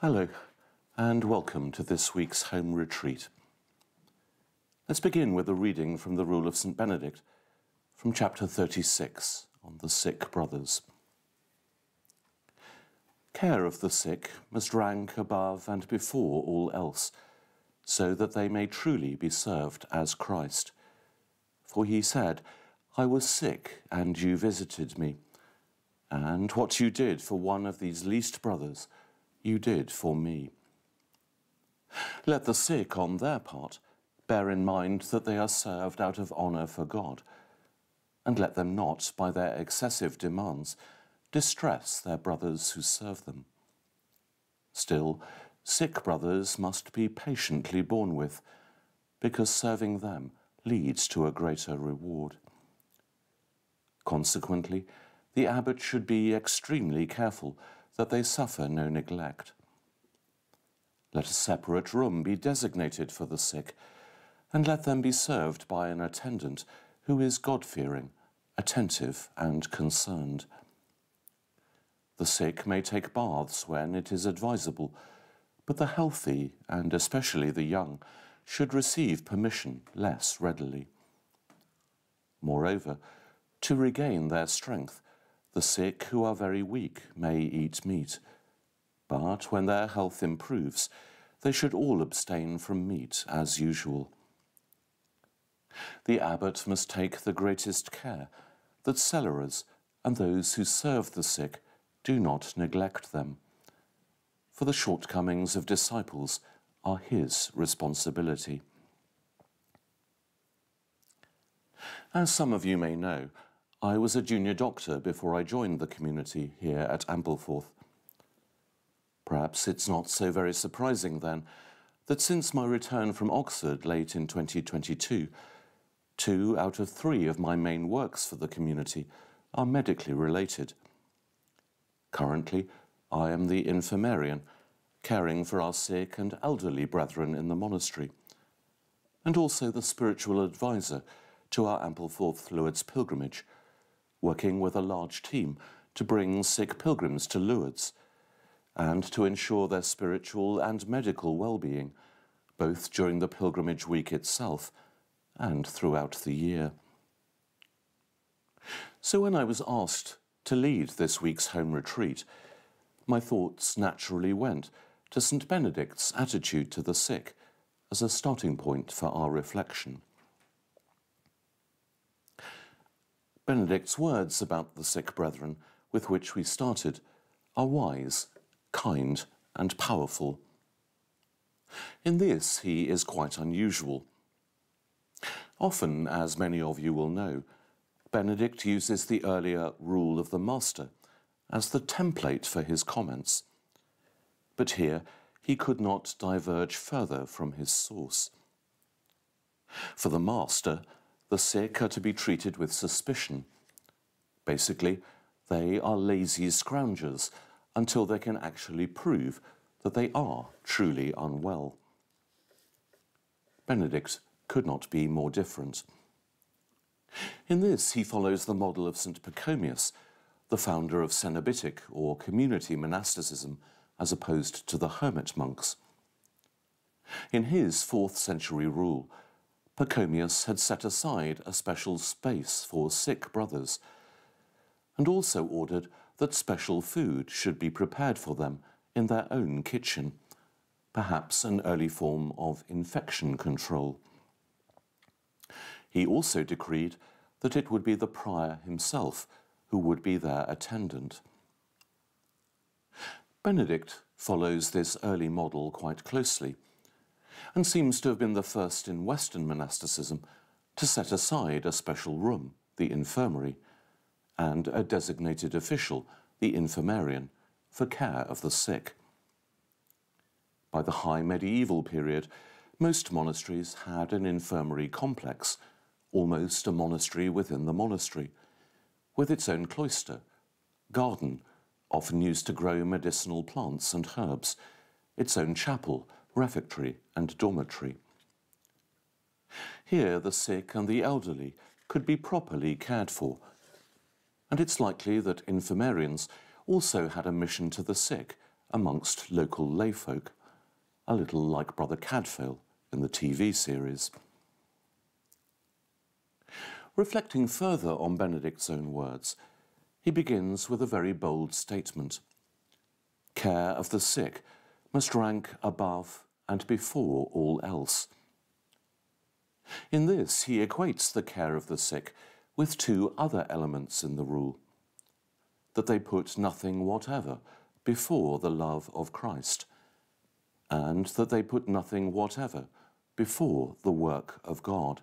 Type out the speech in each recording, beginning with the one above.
Hello, and welcome to this week's home retreat. Let's begin with a reading from the Rule of St Benedict, from chapter 36, on the sick brothers. Care of the sick must rank above and before all else, so that they may truly be served as Christ. For he said, "I was sick, and you visited me, and what you did for one of these least brothers, you did for me." Let the sick, on their part, bear in mind that they are served out of honour for God, and let them not, by their excessive demands, distress their brothers who serve them. Still, sick brothers must be patiently borne with, because serving them leads to a greater reward. Consequently, the abbot should be extremely careful that they suffer no neglect. Let a separate room be designated for the sick, and let them be served by an attendant who is God-fearing, attentive, and concerned. The sick may take baths when it is advisable, but the healthy, and especially the young, should receive permission less readily. Moreover, to regain their strength, the sick who are very weak may eat meat, but when their health improves, they should all abstain from meat as usual. The abbot must take the greatest care that cellarers and those who serve the sick do not neglect them, for the shortcomings of disciples are his responsibility. As some of you may know, I was a junior doctor before I joined the community here at Ampleforth. Perhaps it's not so very surprising then that since my return from Oxford late in 2022, 2 out of 3 of my main works for the community are medically related. Currently, I am the infirmarian, caring for our sick and elderly brethren in the monastery, and also the spiritual advisor to our Ampleforth Lourdes pilgrimage, working with a large team to bring sick pilgrims to Lourdes and to ensure their spiritual and medical well-being, both during the pilgrimage week itself and throughout the year. So when I was asked to lead this week's home retreat, my thoughts naturally went to St Benedict's attitude to the sick as a starting point for our reflection. Benedict's words about the sick brethren with which we started are wise, kind, and powerful. In this, he is quite unusual. Often, as many of you will know, Benedict uses the earlier rule of the master as the template for his comments. But here, he could not diverge further from his source. For the master, the sick are to be treated with suspicion. Basically, they are lazy scroungers until they can actually prove that they are truly unwell. Benedict could not be more different. In this, he follows the model of St Pachomius, the founder of Cenobitic or community monasticism, as opposed to the hermit monks. In his 4th century rule, Pachomius had set aside a special space for sick brothers, and also ordered that special food should be prepared for them in their own kitchen, perhaps an early form of infection control. He also decreed that it would be the prior himself who would be their attendant. Benedict follows this early model quite closely, and seems to have been the first in Western monasticism to set aside a special room, the infirmary, and a designated official, the infirmarian, for care of the sick. By the high medieval period, most monasteries had an infirmary complex, almost a monastery within the monastery, with its own cloister, garden, often used to grow medicinal plants and herbs, its own chapel, refectory, and dormitory. Here the sick and the elderly could be properly cared for, and it's likely that infirmarians also had a mission to the sick amongst local layfolk, a little like Brother Cadfael in the TV series. Reflecting further on Benedict's own words, he begins with a very bold statement. Care of the sick must rank above and before all else. In this, he equates the care of the sick with two other elements in the rule: that they put nothing whatever before the love of Christ, and that they put nothing whatever before the work of God.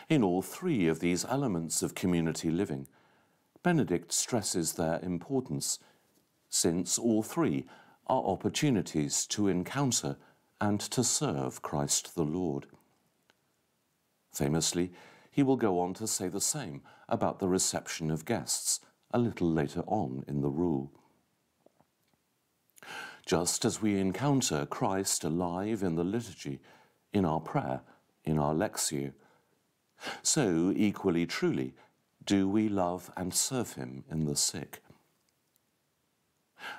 In all three of these elements of community living, Benedict stresses their importance, since all three are opportunities to encounter and to serve Christ the Lord. Famously, he will go on to say the same about the reception of guests a little later on in the rule. Just as we encounter Christ alive in the liturgy, in our prayer, in our lectio, so equally truly do we love and serve him in the sick.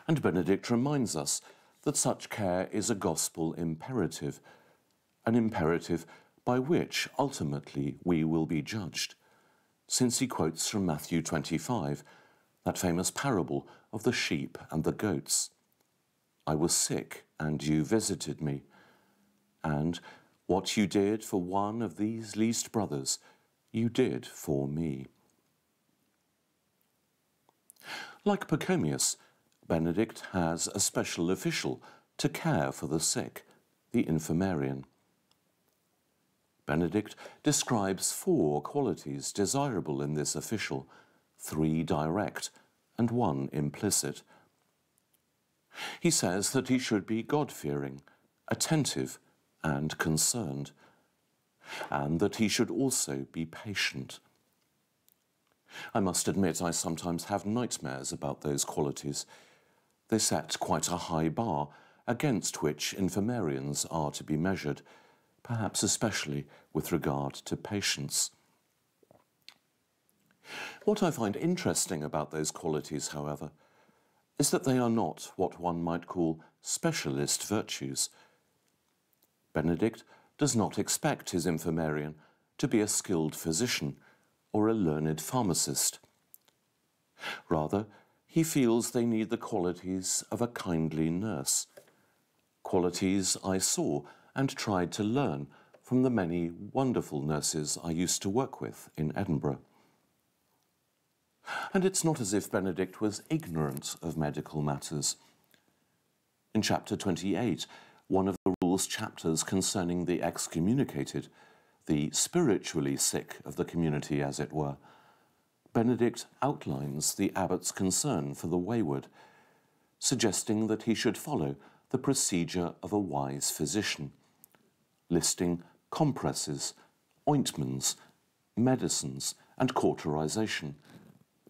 And Benedict reminds us that such care is a gospel imperative, an imperative by which ultimately we will be judged, since he quotes from Matthew 25, that famous parable of the sheep and the goats. I was sick, and you visited me, and what you did for one of these least brothers, you did for me. Like Pachomius, Benedict has a special official to care for the sick, the infirmarian. Benedict describes 4 qualities desirable in this official, 3 direct and 1 implicit. He says that he should be God-fearing, attentive and concerned, and that he should also be patient. I must admit I sometimes have nightmares about those qualities. They set quite a high bar against which infirmarians are to be measured, perhaps especially with regard to patience. What I find interesting about those qualities, however, is that they are not what one might call specialist virtues. Benedict does not expect his infirmarian to be a skilled physician or a learned pharmacist. Rather, he feels they need the qualities of a kindly nurse, qualities I saw and tried to learn from the many wonderful nurses I used to work with in Edinburgh. And it's not as if Benedict was ignorant of medical matters. In chapter 28, one of the rules chapters concerning the excommunicated, the spiritually sick of the community, as it were, Benedict outlines the abbot's concern for the wayward, suggesting that he should follow the procedure of a wise physician, listing compresses, ointments, medicines, and cauterization,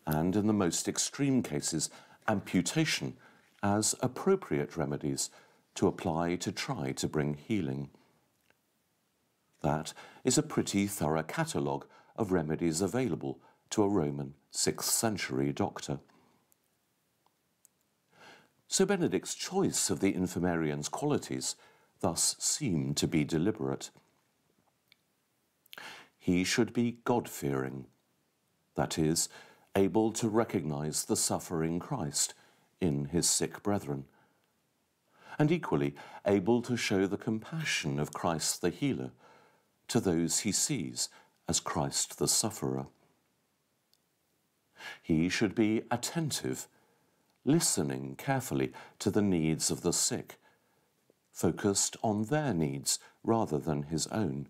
and in the most extreme cases, amputation, as appropriate remedies to apply to try to bring healing. That is a pretty thorough catalogue of remedies available to a Roman 6th century doctor. So Benedict's choice of the infirmarian's qualities thus seemed to be deliberate. He should be God-fearing, that is, able to recognise the suffering Christ in his sick brethren, and equally able to show the compassion of Christ the healer to those he sees as Christ the sufferer. He should be attentive, listening carefully to the needs of the sick, focused on their needs rather than his own,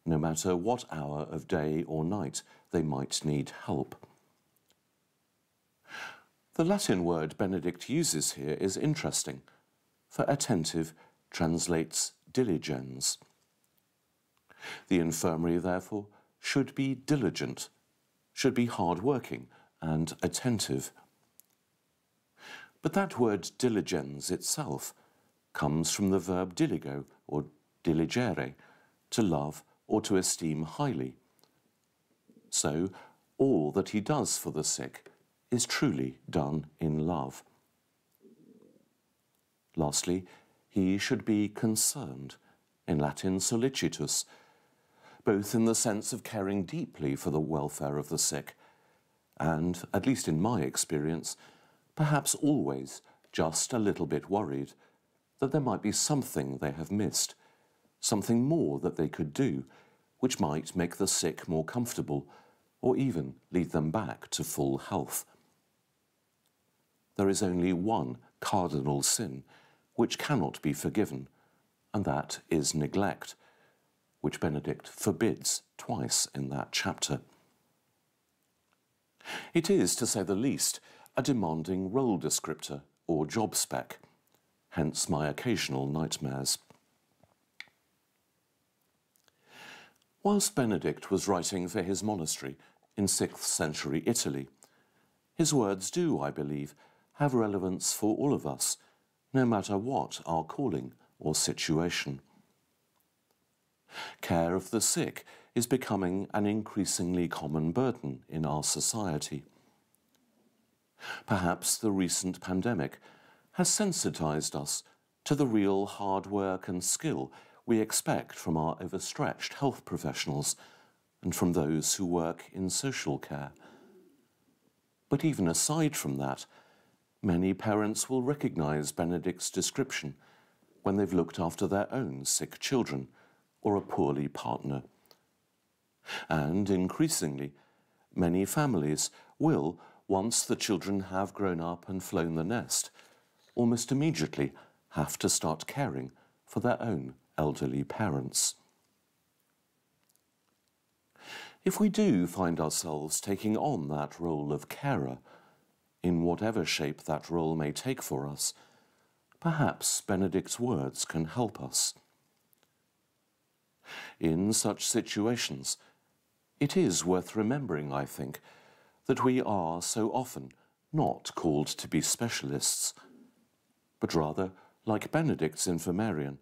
no matter what hour of day or night they might need help. The Latin word Benedict uses here is interesting, for attentive translates diligens. The infirmary, therefore, should be diligent, should be hard-working and attentive. But that word diligens itself comes from the verb diligo, or diligere, to love or to esteem highly. So, all that he does for the sick is truly done in love. Lastly, he should be concerned, in Latin solicitus, both in the sense of caring deeply for the welfare of the sick, and, at least in my experience, perhaps always just a little bit worried that there might be something they have missed, something more that they could do, which might make the sick more comfortable, or even lead them back to full health. There is only one cardinal sin which cannot be forgiven, and that is neglect, which Benedict forbids twice in that chapter. It is, to say the least, a demanding role descriptor or job spec, hence my occasional nightmares. Whilst Benedict was writing for his monastery in 6th century Italy, his words do, I believe, have relevance for all of us, no matter what our calling or situation. Care of the sick is becoming an increasingly common burden in our society. Perhaps the recent pandemic has sensitized us to the real hard work and skill we expect from our overstretched health professionals and from those who work in social care. But even aside from that, many parents will recognize Benedict's description when they've looked after their own sick children or a poorly partner. And increasingly, many families will, once the children have grown up and flown the nest, almost immediately have to start caring for their own elderly parents. If we do find ourselves taking on that role of carer, in whatever shape that role may take for us, perhaps Benedict's words can help us. In such situations, it is worth remembering, I think, that we are so often not called to be specialists, but rather, like Benedict's infirmarian,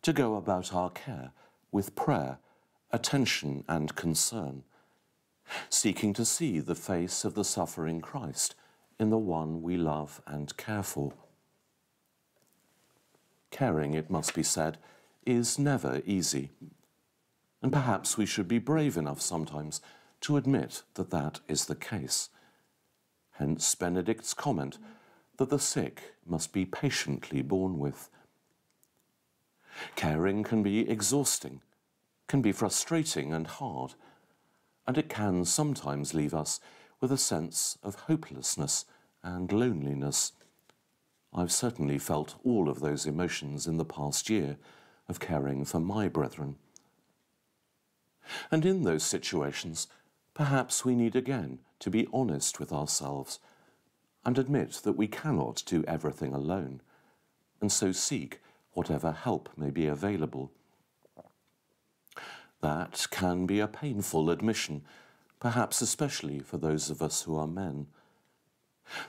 to go about our care with prayer, attention and concern, seeking to see the face of the suffering Christ in the one we love and care for. Caring, it must be said, is never easy, and perhaps we should be brave enough sometimes to admit that that is the case. Hence Benedict's comment that the sick must be patiently borne with. Caring can be exhausting, can be frustrating and hard, and it can sometimes leave us with a sense of hopelessness and loneliness. I've certainly felt all of those emotions in the past year of caring for my brethren. And in those situations, perhaps we need again to be honest with ourselves and admit that we cannot do everything alone, and so seek whatever help may be available. That can be a painful admission, perhaps especially for those of us who are men.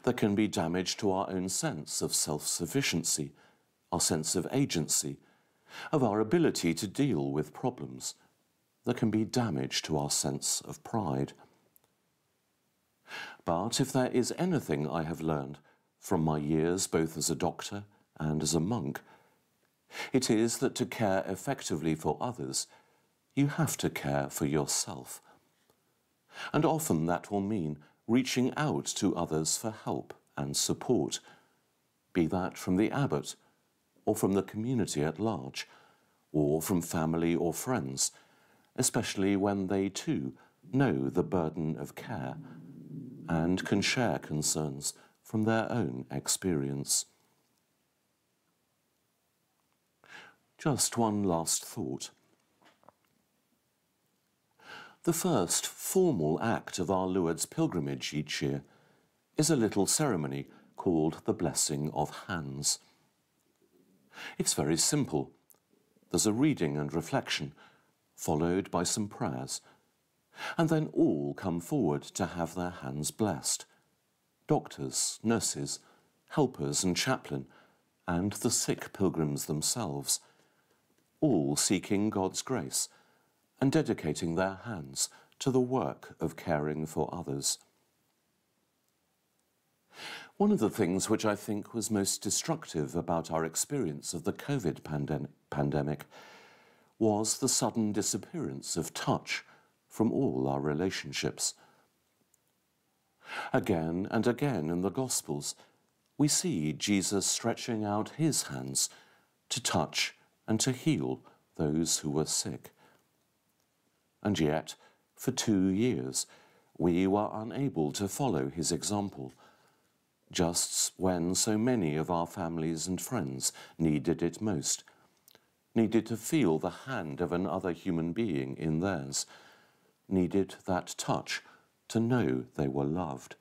There can be damage to our own sense of self-sufficiency, our sense of agency, of our ability to deal with problems. There can be damage to our sense of pride. But if there is anything I have learned from my years both as a doctor and as a monk, it is that to care effectively for others, you have to care for yourself. And often that will mean reaching out to others for help and support, be that from the abbot, or from the community at large, or from family or friends, especially when they too know the burden of care and can share concerns from their own experience. Just one last thought. The first formal act of our Lourdes pilgrimage each year is a little ceremony called the Blessing of Hands. It's very simple. There's a reading and reflection, followed by some prayers, and then all come forward to have their hands blessed. Doctors, nurses, helpers and chaplain, and the sick pilgrims themselves, all seeking God's grace and dedicating their hands to the work of caring for others. One of the things which I think was most destructive about our experience of the COVID pandemic was the sudden disappearance of touch from all our relationships. Again and again in the Gospels, we see Jesus stretching out his hands to touch and to heal those who were sick. And yet, for 2 years, we were unable to follow his example, just when so many of our families and friends needed it most, needed to feel the hand of another human being in theirs, needed that touch to know they were loved.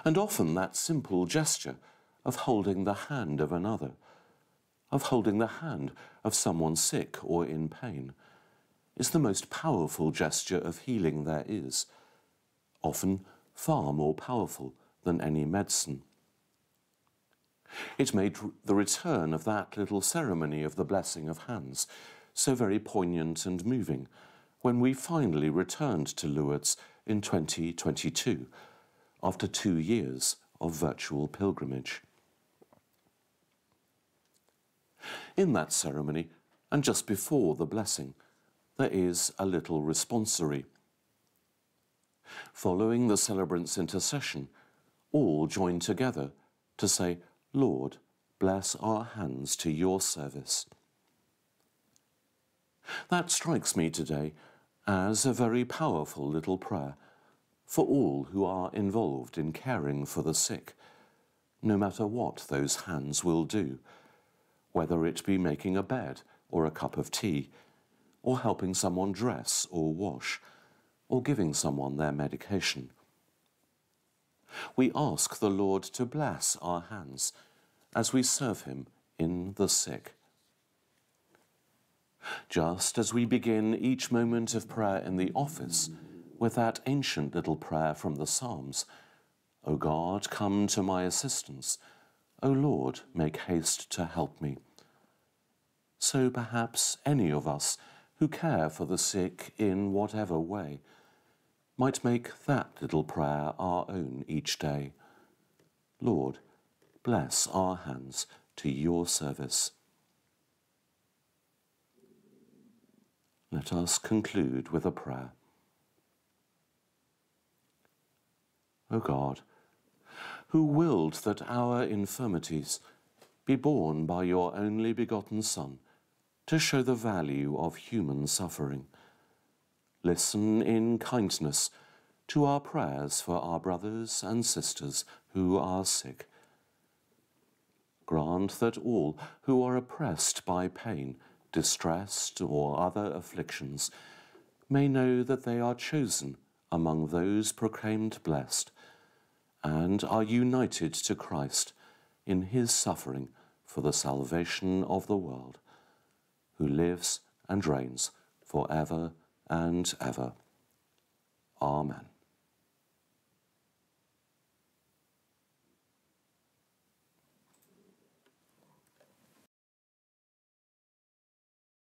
And often that simple gesture of holding the hand of another, of holding the hand of someone sick or in pain, is the most powerful gesture of healing there is, often far more powerful than any medicine. It made the return of that little ceremony of the blessing of hands so very poignant and moving when we finally returned to Lourdes in 2022, after 2 years of virtual pilgrimage. In that ceremony, and just before the blessing, there is a little responsory. Following the celebrant's intercession, all join together to say, "Lord, bless our hands to your service." That strikes me today as a very powerful little prayer for all who are involved in caring for the sick, no matter what those hands will do, whether it be making a bed or a cup of tea, or helping someone dress or wash, or giving someone their medication. We ask the Lord to bless our hands as we serve him in the sick. Just as we begin each moment of prayer in the office with that ancient little prayer from the Psalms, "O God, come to my assistance. O Lord, make haste to help me." So perhaps any of us who care for the sick in whatever way might make that little prayer our own each day. Lord, bless our hands to your service. Let us conclude with a prayer. O God, who willed that our infirmities be borne by your only begotten Son, to show the value of human suffering, listen in kindness to our prayers for our brothers and sisters who are sick. Grant that all who are oppressed by pain, distressed, or other afflictions may know that they are chosen among those proclaimed blessed, and are united to Christ in his suffering for the salvation of the world, who lives and reigns for ever and ever. Amen.